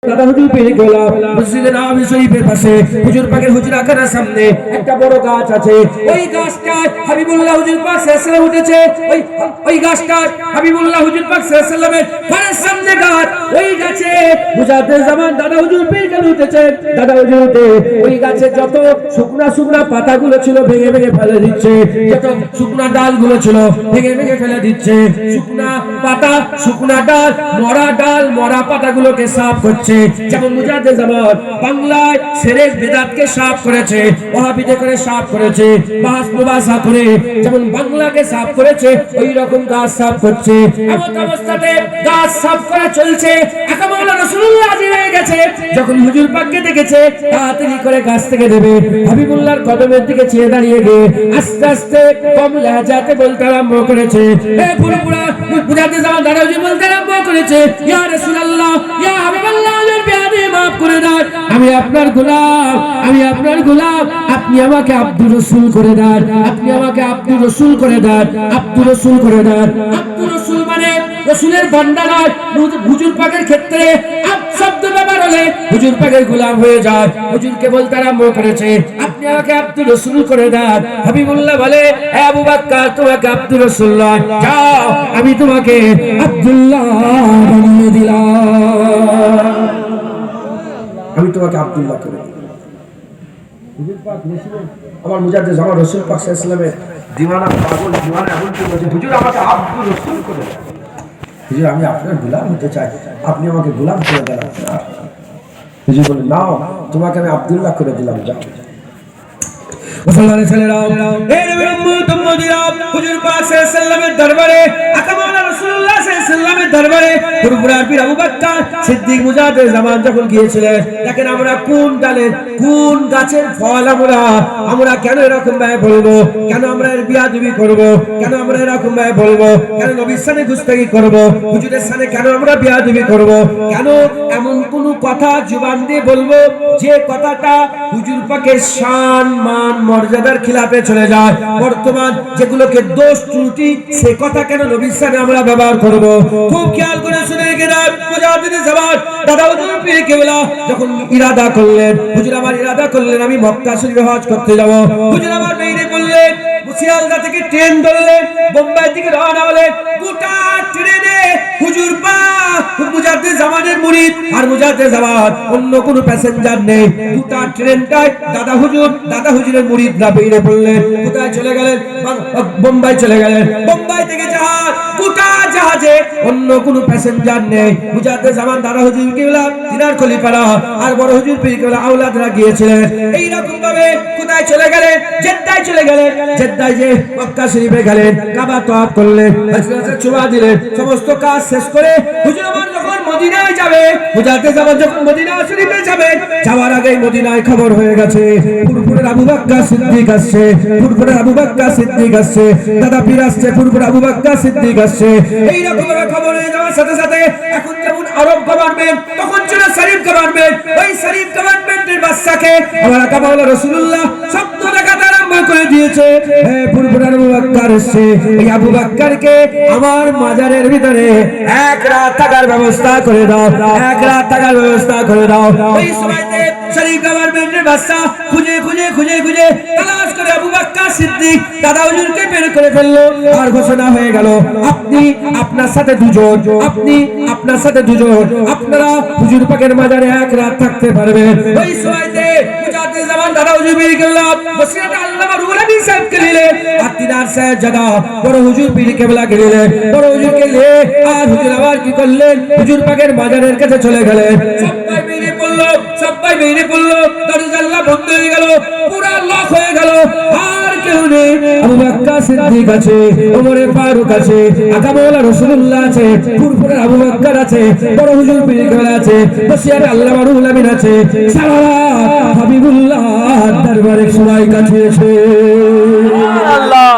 দাদা হুজুর পেয়ে গেলাম মসজিদে নববী শরীফের পাশে হুজুর পাকের হুজরাখানার সামনে একটা বড় গাছ আছে। ওই গাছটা হাবিবুল্লাহ হুজুর পাক সাল্লাল্লাহু আলাইহি ওয়াসাল্লাম উঠেছে। ওই গাছটা হাবিবুল্লাহ হুজুর পাক সাল্লাল্লাহু আলাইহি ওয়াসাল্লামের ঘরের সামনে গাছ। ওই গাছে মুজাদ্দিদ জামান দাদা হুজুর পেয়ে গেল উঠেছে। দাদা হুজুর উঠে ওই গাছে যত শুকনা শুকনা পাতাগুলো ছিল ভেঙে ভেঙে ফেলে দিচ্ছে, যত শুকনা ডালগুলো ছিল ভেঙে ভেঙে ফেলে দিচ্ছে। শুকনা পাতা, শুকনা ডাল, মরা পাতাগুলোকে সাফ করছে। যেমন মুজাদ্দিদ জামান বাংলায় শিরক বিদআতকে সাফ করেছে, ওয়াহাবিতে করে সাফ করেছে, বাহাস মুবাসা করে যেমন বাংলাকে সাফ করেছে, ওই রকম গাছ সাফ করছে। এমন অবস্থাতে গাছ সাফ করা চলছে। আকামাউলা রাসূলুল্লাহ হাজির হয়ে গেছে। যখন হুজুর পাককে দেখেছে তাড়াতাড়ি করে গাছ থেকে দেবে হাবিবুল্লাহর কদমের দিকে চেয়ে দাঁড়িয়ে গিয়ে আস্তে আস্তে কম লহজাতে বলতে আরম্ভ করেছে, এ ফুরফুরা মুজাদ্দিদ জামান দাদা হুজুর বলতে আরম্ভ করেছে, ইয়া রাসূলুল্লাহ, ইয়া হাবিবাল্লাহ, মাফ করে দেন, আমি আপনার গোলাম, আমি আপনার গোলাম, আপনি আমাকে আব্দুর রাসূল করে দেন, আপনি আমাকে আব্দুর রাসূল করে দেন, আব্দুর রাসূল করে দেন। আব্দুর রাসূল মানে রাসূলের বান্দা নয়। হুজুর পাকের ক্ষেত্রে আব শব্দ ব্যবহার হলে হুজুর পাকের গোলাম হয়ে যায়। হুজুরকে বলতে আরম্ভ করেছে, আপনি আমাকে আব্দুর রাসূল করে দেন। হাবিবুল্লাহ বলে, হে আবু বকর, তোমাকে আব্দুর রাসূল নয়, যাও আমি তোমাকে আব্দুল্লাহ বানিয়ে দিলাম, আমি তোমাকে আব্দুল্লাহ করে দিলাম। হুজুর পাক রাসূল আমার মুজাদ্দিদ জামান রাসূল পাক সাল্লাল্লাহু আলাইহি ওয়াসাল্লামের দিওয়ানা পাগল দিওয়ানা এমন কি বলছে, হুজুর আমাকে আব্দুর রাসূল করে দেন, হুজুর আমি আপনার গোলাম হতে চাই, আপনি আমাকে গোলাম করে দেন। হুজুর বলে, নাও তোমাকে আমি আব্দুল্লাহ করে দিলাম, যাও। মুসলমানের ছেলেরা, এই নবীর উম্মত-উম্মতীরা হুজুর পাক সাল্লাল্লাহু আলাইহি ওয়াসাল্লামের দরবারে, আকামাউলা রাসূলুল্লাহ সাল্লাল্লাহু আলাইহি ওয়াসাল্লামের দরবারে ফুরফুরার পীর আবু বকর সিদ্দিক মুজাদ্দিদ জামান যখন গিয়েছিলেন, দেখেন আমরা কোন ডালের কোন গাছের ফল, আমরা কেন এরকম ভাবে বলবো, কেন আমরা এর বিয়াদবি করব, কেন আমরা এরকম ভাবে বলবো, কেন নবীর সানে গুস্তাখি করব, হুজুরের সানে কেন আমরা বিয়াদবি করব, কেন এমন কোন কথা জবান দিয়ে বলবো যে কথাটা হুজুর পাকের শান মান মর্যাদার খিলাফে চলে যায়। বর্তমান যেগুলোকে দোষ ত্রুটি, সে কথা কেন নবীর সামনে আমরা ব্যবহার করব? খুব খেয়াল করে শুনে গেলাম মুজাদ্দিদ জামান দাদা হুজুর পীর কেবলা যখন ইরাদা করলেন, হুজুর আমার ইরাদা করলেন আমি মক্কা শরীফে হজ করতে যাব। হুজুর আমার মেয়েরে বললেন, শিয়ালদা থেকে ট্রেন ধরলেন, বোম্বাই থেকে রওনা হলেন। গোটা ট্রেনে হুজুর পাক মুজাদ্দিদ জামানের মুরিদ আর মুজাদ্দিদ জামান অন্য কোনো প্যাসেঞ্জার নেই। গোটা ট্রেনটায় দাদা হুজুরের মুরিদরা বেরিয়ে পড়লেন। কোথায় চলে গেলেন? বোম্বাই চলে গেলেন। বোম্বাই থেকে জাহাজ, গোটা জাহাজে অন্য কোনো প্যাসেঞ্জার নেই। মুজাদ্দিদ জামান দাদা হুজুর কেবলা দিনার খলিফারা আর বড় হুজুর পীর কেবলা আওলাদরা গিয়েছিলেন। এই রকম ভাবে কোথায় চলে গেলেন? জেদ্দায় চলে গেলেন। জেদ্দায় যে মক্কা শরীফে গেলেন, কাবা তওয়াফ করলেন, হাজরাতে চুমা দিলেন, সমস্ত কাজ শেষ করে হুজুর আমার যখন মদিনায় যাবে, মুজাদ্দিদ জামান যখন মদিনা শরীফে যাবে, যাওয়ার আগেই মদিনায় খবর হয়ে গেছে ফুরফুরের আবু বকর সিদ্দিক আসছে, ফুরফুরের আবু বকর সিদ্দিক আসছে, দাদা পীর আসছে, ফুরফুরের আবু বকর সিদ্দিক আসছে। এই রকম খবর হয়ে যাওয়ার সাথে সাথে এখন যেমন আরব গভর্নমেন্ট, তখন ছিল শরীফ গভর্নমেন্ট, ওই শরীফ গভর্নমেন্টের বাদশাকে আমার আকামাউলা রাসূলুল্লাহ শব্দ দেখাতে আরম্ভ করে দিয়েছে, হে ফুরফুরের আবু বকর আসছে, এই আবু বকরকে আমার মাজারের ভিতরে এক রাত থাকার ব্যবস্থা করে দাও, এক রাত থাকার ব্যবস্থা করে দাও। ওই সময়তে শরীফ গভর্নমেন্টের বাদশা খুঁজে তালাশ করে আবু বকর সিদ্দিক দাদা হুজুরকে বের করে ফেললো। আর ঘোষণা হয়ে গেল, আপনি আপনার সাথে দুজন, আপনি আপনার সাথে দুজন, আপনারা হুজুর পাকের মাজারে এক রাত থাকতে পারবেন। ওই সময়তে মুজাদ্দিদ জামান দাদা হুজুর বের করলো, বসিরহাট আল্লামা রুহুল আমিন সাহেবকে নিলেন, আর তিনার সাহেব জায়গা বড় হুজুর পীর কেবলাকে নিলেন। বড় হুজুরকে নিয়ে আর হুজুর আবার কি করলেন? হুজুর পাকের মাজারের কাছে চলে গেলেন। সবাই বেরিয়ে পড়লো, দরজা আল্লাহ বন্ধ হয়ে গেল, পুরা লক হয়ে গেল, আর কেউ নেই। আবু বকর সিদ্দিক আছে, ওমর ফারুক আছে, আকামাউলা রাসূলুল্লাহ আছে, ফুরফুরের আবু বকর আছে, বড় হুজুর পীর কেবলা আছে, বসিরহাট আল্লামা রুহুল আমিন আছে, সারা হাবিবুল্লাহ দরবারে সবাই কাছে এসে আল্লাহ।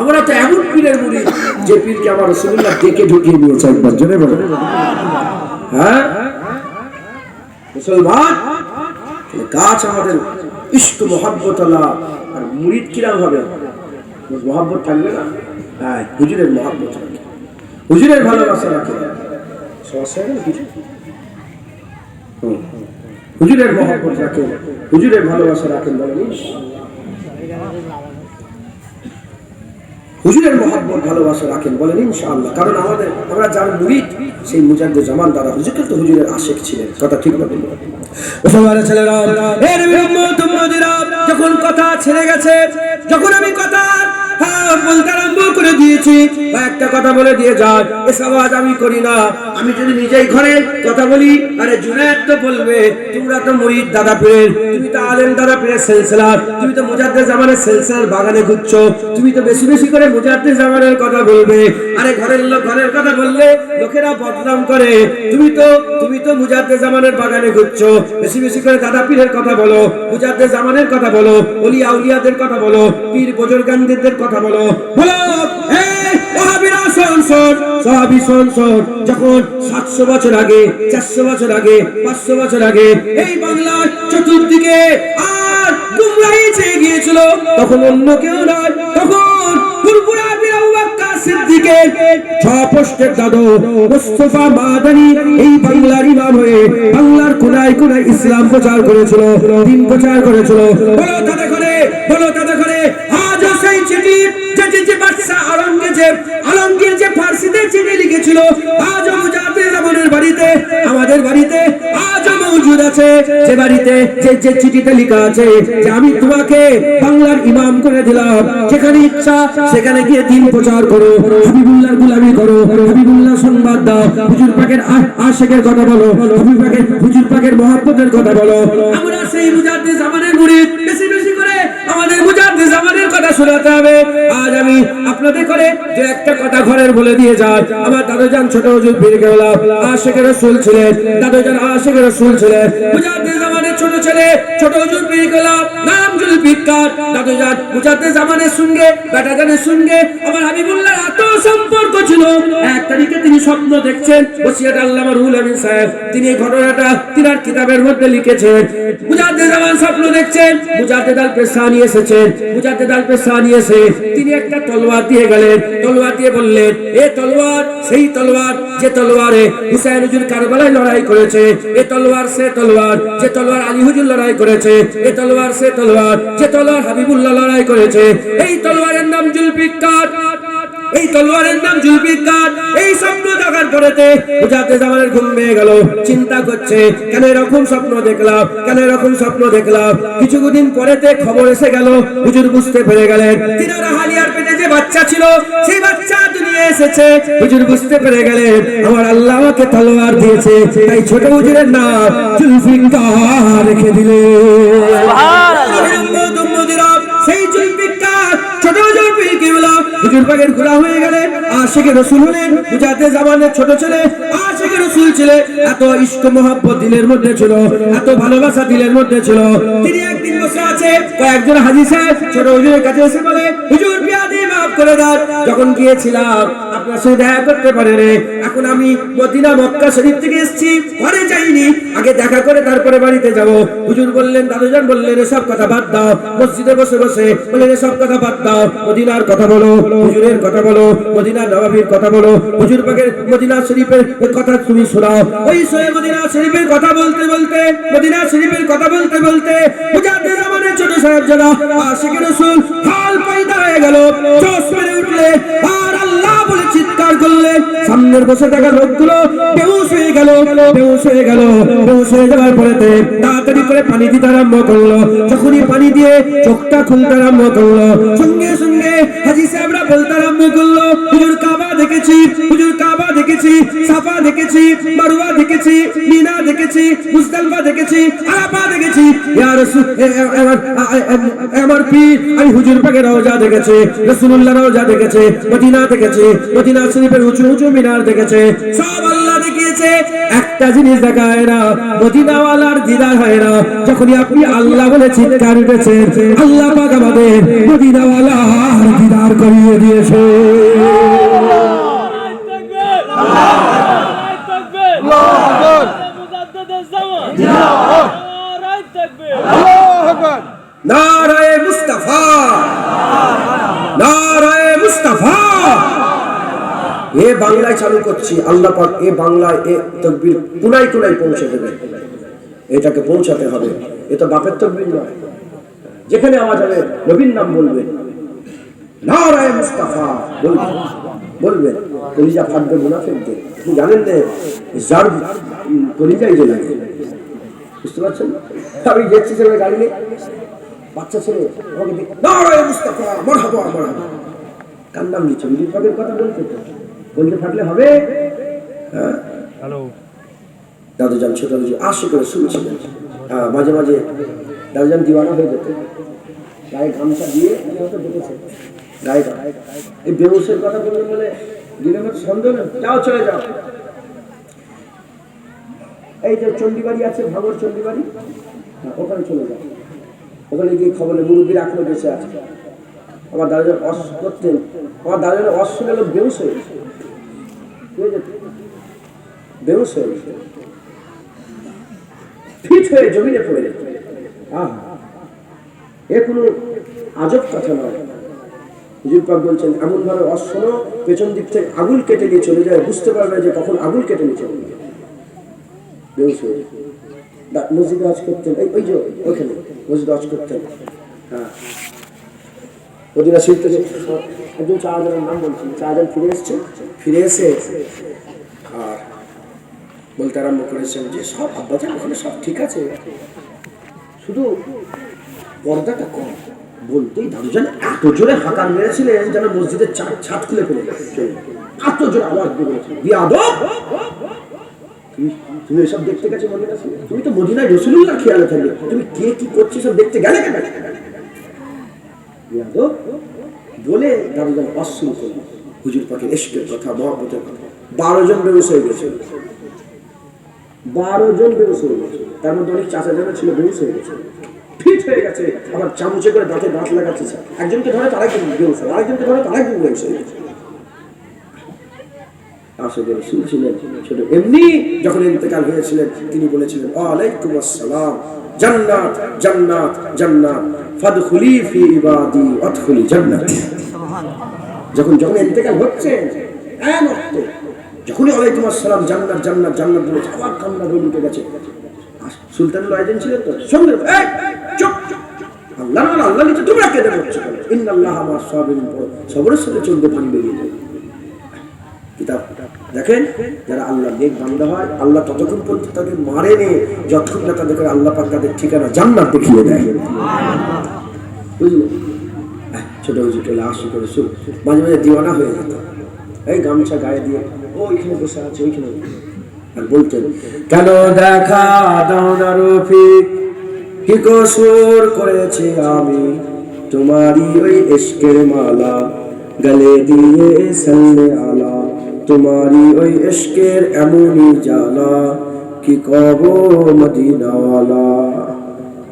আমরা তো এমন পীরের মুরিদ যে পীরকে আমার রাসূলুল্লাহ ডেকে ঢুকিয়ে দিয়েছে একবার, জোরে বলেন। হ্যাঁ মুসলমান, গাছ আমাদের ইশক মোহাব্বত আল্লাহ, আর মুরিদ কিরাম হবে? মোহাব্বত থাকবে না? হ্যাঁ, হুজুরের মোহাব্বত রাখে, হুজুরের ভালোবাসা রাখে। সমস্যা হয়ে গেল কিছু? হুজুরের মহব্বত রাখেন, হুজুরের ভালোবাসা রাখেন, বলেন ইনশাআল্লাহ। হুজুরের মহব্বত ভালোবাসা রাখেন, বলেন ইনশাআল্লাহ। কারণ আমরা যার মুরিদ সেই মুজাদ্দিদ জামান দ্বারা হুজুর তো হুজুরের আশিক ছিলেন। কথা ঠিক না? মুসলমানের ছেলেরা, এর উম্মত উম্মতিরা, যখন কথা ছেড়ে গেছে, যখন আমি কথা বলতে আরম্ভ করে দিয়েছি, বা একটা কথা বলে দিয়ে যায়, এসব আজ আমি করি না। আমি যদি নিজেই ঘরে কথা বলি, আরে জুনায়েদ তো বলবে তোমরা তো মুরিদ দাদা পীরের, তুমি তো আলেম দাদা পীরের সিলসিলার, তুমি তো মুজাদ্দিদ জামানের সিলসিলার বাগানে ঘুরছো, তুমি তো বেশি বেশি করে মুজাদ্দিদ জামানের কথা বলবে। আরে ঘরের লোক ঘরের কথা বললে লোকেরা বদনাম করে, তুমি তো মুজাদ্দিদ জামানের বাগানে ঘুরছো, বেশি বেশি করে দাদা পীরের কথা বলো, মুজাদ্দিদ জামানের কথা বলো, ওলি আউলিয়াদের কথা বলো, পীর বুজুর্গানদের কথা বলো। এই ওয়াহাবিরা শোন, সাহাবী শোন। যখন 700 বছর আগে, 400 বছর আগে, 500 বছর আগে এই বাংলার চতুর্দিকে আর গুমরাহি ছেয়ে গিয়েছিল, তখন অন্য কেউ নয়, তখন ফুরফুরা বীর আবু বকর সিদ্দিকের 6 পোস্টের দাদু মুস্তাফা মাদানী এই বাংলার ইমাম হয়ে বাংলার কোনায় কোনায় ইসলাম প্রচার করেছিল, দ্বীন প্রচার করেছিল। বলো তাদের করে আজও সেই চিঠি যে বাদশা আলমগীর যে ফারসিতে চিঠি লিখেছিল, আজও মুজাদ্দিদ জামানের বাড়িতে, আমাদের বাড়িতে আজও মজুদ আছে। যে বাড়িতে যে চিঠিতে লেখা আছে যে আমি তোমাকে বাংলার ইমাম করে দিলাম, যেখানে ইচ্ছা সেখানে গিয়ে দ্বীন প্রচার করো, হাবিবুল্লাহর গোলামি করো, হাবিবুল্লাহ সংবাদ দাও, হুজুর পাকের আশিকের কথা বলো, হুজুর পাকের মহব্বতের কথা বলো। আমরা সেই মুজাদ্দিদ জামানের মুরিদ, বেশি বেশি করে আমাদের মুজাদ্দিদ জামানের কথা শোনাতে হবে। আজ আমি আপনাদের করে যে একটা কথা ঘরের বলে দিয়ে যায়, আমার দাদুজান ছোট হুজুর পীর কেবলা আশিকের রাসূল ছিলেন, দাদুজান আশিকের রাসূল ছিলেন, মুজাদ্দিদ জামানের ছোট ছেলে ছোট হুজুর পীর কেবলা নাম জুলফিকার, দাদুজান মুজাদ্দিদ জামানের সঙ্গে বেটাজানের সঙ্গে আমার হাবিবুল্লাহর এত সম্পর্ক ছিল। এক তারিখে তিনি স্বপ্ন দেখছেন, ওসিয়ত আল্লামা রুহুল আমিন সাহেব তিনি এই ঘটনাটা তিনার কিতাবের মধ্যে লিখেছেন। মুজাদ্দিদ জামান স্বপ্ন দেখছেন, মুজাদ্দিদ আল পেশানি এসেছেন, মুজাদ্দিদ আল পেশানি এসে তিনি একটা তলোয়ার দিয়ে গেলেন, তলোয়ার দিয়ে বললেন এ তলোয়ার সেই তলোয়ার যে তলোয়ারে হুসাইন হুজুর কারবালায় লড়াই করেছে, এ তলোয়ার সে তলোয়ার যে তলোয়ার আলী হুজুর লড়াই করেছে, এ তলোয়ার সে তলোয়ার যে তলোয়ার হাবিবুল্লাহ লড়াই করেছে, এই তলোয়ারের নাম জুলফিকার, এই তলোয়ারের নাম জুলফিকার। এই স্বপ্ন দেখার পরেতে মুজাদ্দিদ জামানের ঘুম ভেঙে গেল, চিন্তা করছে কেন এরকম স্বপ্ন দেখলাম, কেন এরকম স্বপ্ন দেখলাম। কিছুদিন পরেতে খবর এসে গেল, হুজুর বুঝতে পেরে গেলেন তিনার হালিয়ার পেটে যে বাচ্চা ছিল সেই বাচ্চা দুনিয়া এসেছে। হুজুর বুঝতে পেরে গেলেন আমার আল্লাহ আমাকে তলোয়ার দিয়েছে, তাই ছোট হুজুরের নাম জুলফিকার রেখে দিলেন। সুবহানাল্লাহ। সেই জুলফিকার ছোট হুজুর পীর কেবলা হুজুর পাকের গোলাম হয়ে গেলেন, আশিকের রাসূল হলেন, মুজাদ্দিদ জামানের ছোট ছেলে আশিকের রাসূল ছিলেন। এত ইশক মোহাব্বত দিলের মধ্যে ছিল, এত ভালোবাসা দিলের মধ্যে ছিল। তিনি একদিন বসে আছে, কয়েকজন হাজী সাহেব ছোট হুজুরের কাছে এসে বলে হুজুর বিয়াদি মাফ করে দেন, যখন গিয়েছিলাম আপনার সাথে দেখা করতে পারেনি, এখন আমি মদিনা মক্কা শরীফ থেকে এসেছি, ঘরে যাইনি, আগে দেখা করে তারপরে বাড়িতে যাব। হুজুর বললেন, দাদুজান বললেন এসব কথা বাদ দাও, মসজিদে বসে বসে বললেন এসব কথা বাদ দাও, মদিনার কথা বলো, হুজুরের কথা বলো, মদিনা নববীর কথা বলো, হুজুর পাকের মদিনা শরীফের কথা তুমি শোনাও। ওই সময় মদিনা শরীফের কথা বলতে বলতে, মদিনা শরীফের কথা বলতে বলতে মুজাদ্দিদ জামানের ছোট সাহেবজাদা আশিকের রাসূল হাল পয়দা হয়ে গেল, জোশ মেরে উঠলে আর আল্লাহ বলে চিৎকার করলে, সামনের বসে থাকা লোকগুলো বেহুশ হয়ে গেল, বেহুশ হয়ে গেল। বেহুশ হয়ে যাওয়ার পরেতে তাড়াতাড়ি করে পানি দিতে আরম্ভ করলো, যখনই পানি দিয়ে চোখটা খুলতে আরম্ভ করলো, সঙ্গে সঙ্গে হাজী সাহেবরা বলতে আরম্ভ করলো হুজুর কাবা দেখেছি, হুজুর কাবা দেখেছি, সাফা দেখেছি, মারওয়া দেখেছি, মিনা দেখেছি, মুজদালিফা দেখেছি, আরাফা দেখেছি, ইয়া রাসূল আমার পীর আমি হুজুর পাকের রওজা দেখেছি, রাসূলুল্লাহ রওজা দেখেছি, মদিনা দেখেছি, মদিনা শরীফের উঁচু উঁচু মিনার দেখেছে, সব আল্লাহ দেখিয়েছে। একটা জিনিস দেখায় না, মদিনাওয়ালার দিদার হয় না। যখনই আপনি আল্লাহ বলে চিৎকার উঠেছেন, আল্লাহ পাক আমাদের মদিনাওয়ালার দিদার করিয়ে দিয়েছে। নারায়ে মুস্তাফা, নারায়ে মুস্তাফা। এ বাংলায় চালু করছি, আল্লাহ পাক এ বাংলায় এ তাকবীর কোনায় কোনায় পৌঁছে দেবে। এটাকে পৌঁছাতে হবে। এটা বাপের তকবীর নয়। যেখানে আওয়াজ হবে নবীর নাম বলবেন, নারায়ে মুস্তাফা বলবেন, কলিজা ফাটবে মুনাফিকদের। আপনি জানেন না যার কলিজাই যে লাগে, বুঝতে পারছেন? আমি দেখছি ছেলে গাড়ি নিয়ে, বাচ্চা ছেলে আমাকে দেখে নারায়ে মুস্তাফা মারহাবা মারহাবা, কার নাম নিচ্ছে? নবীর পাকের কথা বলতে থাকলে হবে। হ্যাঁ, হ্যালো দাদুজান ছোট আশি করে শুনছিলেন। মাঝে মাঝে দাদুজান দিওয়ানা হয়ে যেত, গায়ে গামছা দিয়ে দেখেছে গায়ে এই বেউসের কথা বলবেন বলে দিনের মতো সন্দেহ নেই, যাও চলে যাও। এই যে চণ্ডীবাড়ি আছে, ভাগর চণ্ডীবাড়ি, ওখানে চলে যাও। ওখানে গিয়ে খবরে মুরব্বীর এখনো বেঁচে আছে। আমার দাদুজান অস করতেন, আমার দাদুজানের অস শুনে লোক বেউস হয়ে গেছে, বেউস হয়ে গেছে, ফিট হয়ে জমিনে পড়ে যেত। এ কোনো আজব কথা নয়। হুজুর পাক বলছেন এমন ভাবে অশ্বন পেছন দিক থেকে আগুল কেটে নিয়ে চলে যায়, বুঝতে পারবে যে কখন আগুল কেটে নিয়ে চলে যায়। মসজিদে হজ করতেন, ওই যে ওইখানে মসজিদে হজ করতেন। হ্যাঁ, মদিনা শরীফ থেকে একজন 4 জনের নাম বলছেন, 4 জন ফিরে এসে আর বলতে আরম্ভ করেছেন যে সব আব্বাজান ওখানে সব ঠিক আছে, শুধু পর্দাটা কম। বলতেই দাদুজান এত জোরে হাঁকার মেরেছিলেন যেন মসজিদের ছাদ খুলে ফেলে এত জোরে আওয়াজ দিয়েছিলেন, বিয়াদব তুমি এসব দেখতে গেছো মদিনা? তুমি তো মদিনায় রাসূলুল্লাহ খেয়ালে থাকবে, তুমি কে কি করছে সব দেখতে গেলে কেন? বিয়াদব বলে দাদুজান অশ্রু করলেন হুজুর পাকের ইশকের কথা, মহব্বতের কথা। 12 জন বেহুশ হয়ে গেছে, 12 জন বেহুশ হয়ে গেছে। তার মধ্যে অনেক চাচা জানা ছিল বেহুশ হয়ে গেছে, ফিট হয়ে গেছে, আবার চামচে করে দাঁতে দাঁত লাগাচ্ছে। একজনকে ধরে তারাই বেহুশ, আরেকজনকে ধরে তারাই বেহুশ হয়ে গেছে। আসলে রাসূল ছিলেন ছোট, এমনি যখন ইন্তেকাল হয়েছিলেন তিনি বলেছিলেন ওয়ালাইকুম আসসালাম, জান্নাত জান্নাত জান্নাত, ফাদখুলি ফি ইবাদি ওয়াদখুলি জান্নাতি। যখন ইন্তেকাল হচ্ছে যখনই ওয়ালাইকুম আসসালাম জান্নাত জান্নাত জান্নাত বলে আবার কান্না রুটে গেছে। সুলতানুল আইদিন ছিলেন তো, সঙ্গে চুপ, আল্লাহ আল্লাহ নিচে তোমরা কেঁদে বলছো, ইন্নাল্লাহা মা'আস সাবিরিন, সবরের সাথে চলবে পানি বেরিয়ে যায়। কিতাব দেখেন, যারা আল্লাহ নেক বান্দা হয় আল্লাহ ততক্ষণ পর্যন্ত তাদের মারেনি যতক্ষণ না তাদের আল্লাহ পাক তাদের ঠিকানা জান্নাত দেখিয়ে দেয়। বুঝলেন? ছোট হুজুর চলে আসি করে মাঝে মাঝে দিওয়ানা হয়ে যেত, এই গামছা গায়ে দিয়ে ওইখানে বসে আছে ওইখানে, আর বলতেন কেন দেখা দাও না রফিক, কি কসুর করেছি আমি, তোমারই ওই ইশকের মালা গলে দিয়ে সাল্লে আলা, তোমারই ওই ইশকের এমনই জ্বালা, কি কব মদিনাওয়ালা।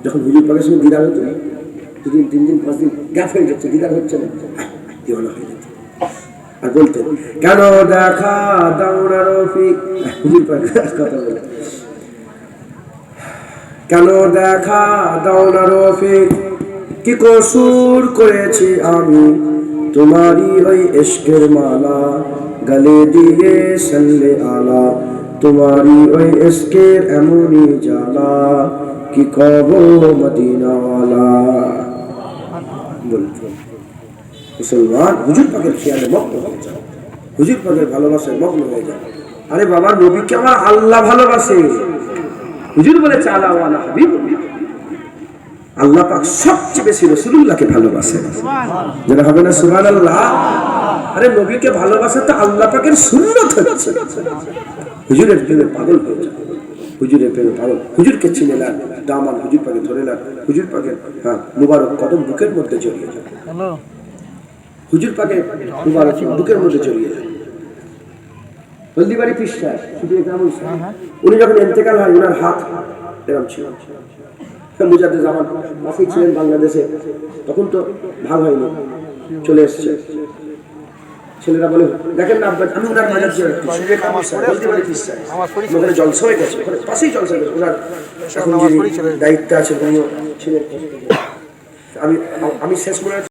যখন হুজুর পাকের সঙ্গে দিদার হতো, 2 দিন 3 দিন 5 দিন গ্যাপ হয়ে যাচ্ছে, দিদার হচ্ছে না, দিওয়ানা হয়ে যেত। আর বলতেন কেন দেখা দাও না রফিক, হুজুর পাকের কথা বলে, কেন দেখা দাও না রফিক, কি কসুর করেছি আমি, তোমারই ওই ইশকের মালা গলে দিয়ে সাল্লে আলা, তোমারই ওই ইশকের এমনই জ্বালা, কি কব মদিনাওয়ালা। বলতেন মুসলমান হুজুর পাকের খেয়ালে মগ্ন হয়ে যায়, হুজুর পাকের ভালোবাসায় মগ্ন হয়ে যায়। আরে বাবা, নবীকে আমার আল্লাহ ভালোবাসে। হুজুর বলেছে আলা ওয়ালা হাবিবুল্লাহ, আল্লাহ পাক সবচেয়ে বেশি রাসূলুল্লাহকে ভালোবাসেন। যারা হবে না সুবহানাল্লাহ। আরে নবীকে ভালোবাসা তো আল্লাহ পাকের সুন্নাত হচ্ছে। হুজুরের প্রেমে পাগল হয়ে যায়, হুজুরের প্রেমে পাগল, হুজুরকে চিনে নেন, দামান হুজুর পাকে ধরে নেন, হুজুর পাকে মুবারক কদম বুকের মধ্যে জড়িয়ে যায়, হুজুর পাকে মুবারক বুকের মধ্যে জড়িয়ে যায়। হলদিবাড়ি পৃষ্ঠা শুধু কেমন, উনি যখন ইন্তেকাল হয় ওনার হাত এরকম ছিল। মুজাদ্দেদ জামান মাফি ছিলেন বাংলাদেশে, তখন তো ভাগ হয়নি, চলে এসছে। ছেলেরা বলে দেখেন না আমি ওনার মাজার ওখানে জলসা হয়ে গেছে, ওখানে পাশেই জলসা হয়ে গেছে। ওনার এখন যিনি দায়িত্ব আছে উনিও ছিলেন। আমি শেষ মনে